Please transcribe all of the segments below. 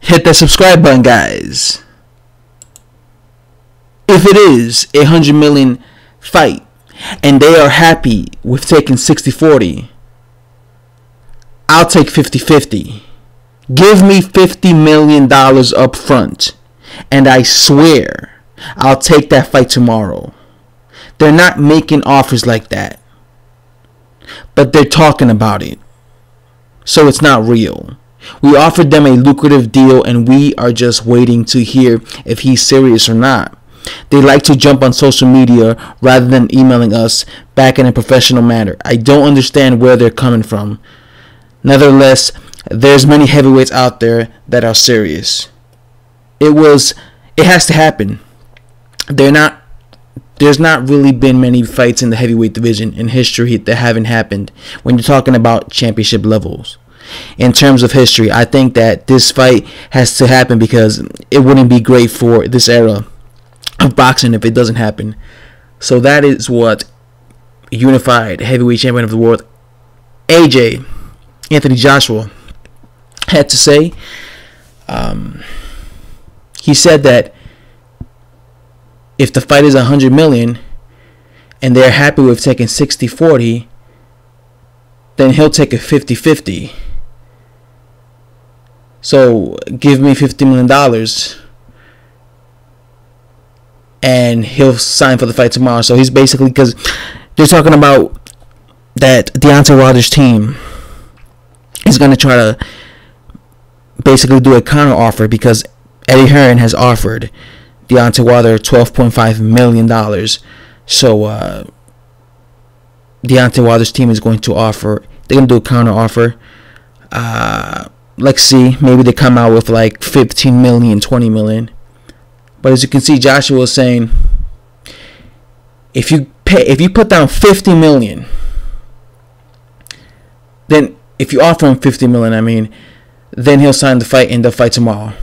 Hit that subscribe button, guys. If it is a $100 million fight and they are happy with taking 60-40, I'll take 50-50. Give me $50 million up front, and I swear I'll take that fight tomorrow. They're not making offers like that, but they're talking about it, so it's not real. We offered them a lucrative deal, and we are just waiting to hear if he's serious or not. They like to jump on social media rather than emailing us back in a professional manner. I don't understand where they're coming from. Nevertheless, there's many heavyweights out there that are serious. It has to happen. There's not really been many fights in the heavyweight division in history that haven't happened when you're talking about championship levels. In terms of history, I think that this fight has to happen because it wouldn't be great for this era of boxing if it doesn't happen. So that is what unified heavyweight champion of the world Anthony Joshua had to say. He said that if the fight is $100 million and they're happy with taking 60-40, then he'll take a 50-50. So give me $50 million and he'll sign for the fight tomorrow. So he's basically, because they're talking about that Deontay Wilder's team is going to try to basically do a counter offer, because Eddie Hearn has offered Deontay Wilder $12.5 million. So Deontay Wilder's team is going to offer, they're going to do a counter offer. Let's see, maybe they come out with like 15 million, 20 million. But as you can see, Joshua is saying, if you put down 50 million, then if you offer him 50 million, then he'll sign the fight and they'll fight tomorrow.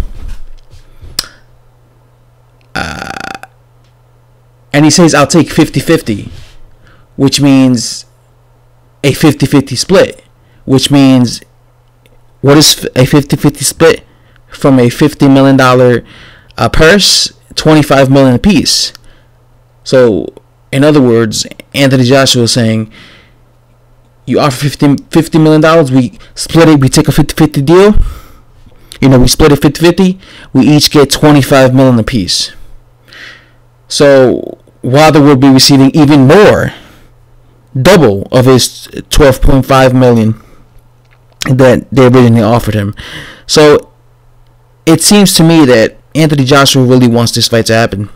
And he says, I'll take 50-50, which means a 50-50 split, which means, what is a 50-50 split from a $50 million purse? $25 million a piece. So, in other words, Anthony Joshua is saying, you offer $50 million, we split it, we take a 50-50 deal. We split it 50-50, we each get $25 million a piece. So, Wilder will be receiving even more, double of his $12.5 million that they originally offered him. So it seems to me that Anthony Joshua really wants this fight to happen,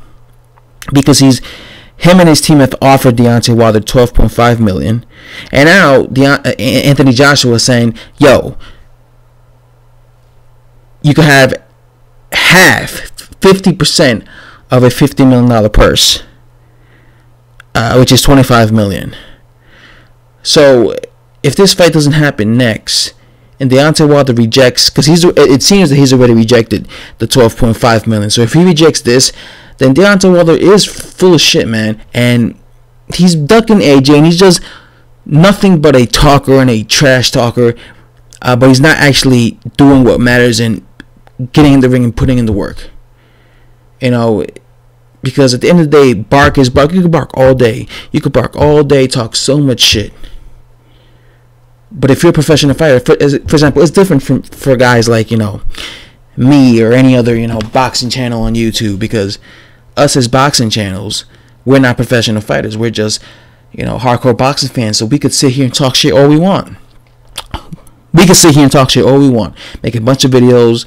because him and his team have offered Deontay Wilder $12.5 million, and now Anthony Joshua is saying, yo, you could have half, 50% of a $50 million purse, which is $25 million. So if this fight doesn't happen next, and Deontay Wilder rejects, because it seems that he's already rejected the $12.5 million. So if he rejects this, then Deontay Wilder is full of shit, man, and he's ducking AJ, and he's just nothing but a talker and a trash talker, but he's not actually doing what matters and getting in the ring and putting in the work. Because at the end of the day, bark is bark. You can bark all day. You can bark all day, talk so much shit. But if you're a professional fighter, for example, it's different for guys like, me or any other, boxing channel on YouTube, because us as boxing channels, we're not professional fighters. We're just, hardcore boxing fans. So we could sit here and talk shit all we want. Make a bunch of videos,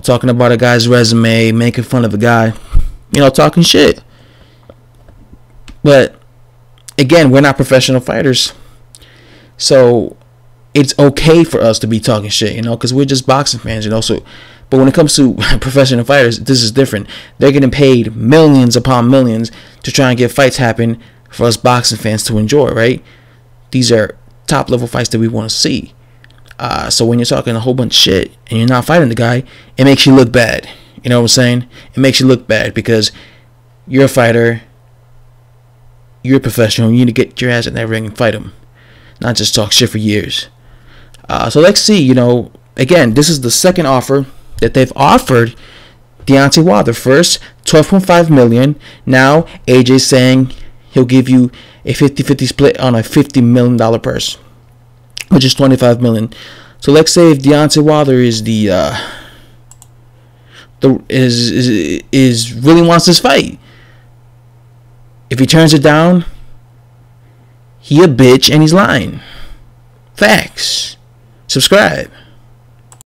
talking about a guy's resume, making fun of a guy, talking shit. But again, we're not professional fighters. So it's okay for us to be talking shit, because we're just boxing fans, So, but when it comes to professional fighters, this is different. They're getting paid millions upon millions to try and get fights happen for us boxing fans to enjoy, right? These are top level fights that we want to see. So when you're talking a whole bunch of shit and you're not fighting the guy, it makes you look bad. You know what I'm saying? It makes you look bad because you're a fighter, you're a professional, you need to get your ass in that ring and fight him, not just talk shit for years. So let's see, again, this is the second offer that they've offered Deontay Wilder. First, $12.5 million. Now, AJ's saying he'll give you a 50-50 split on a $50 million purse, which is $25 million. So let's say if Deontay Wilder is really wants this fight, if he turns it down, he a bitch and he's lying. Facts. Subscribe.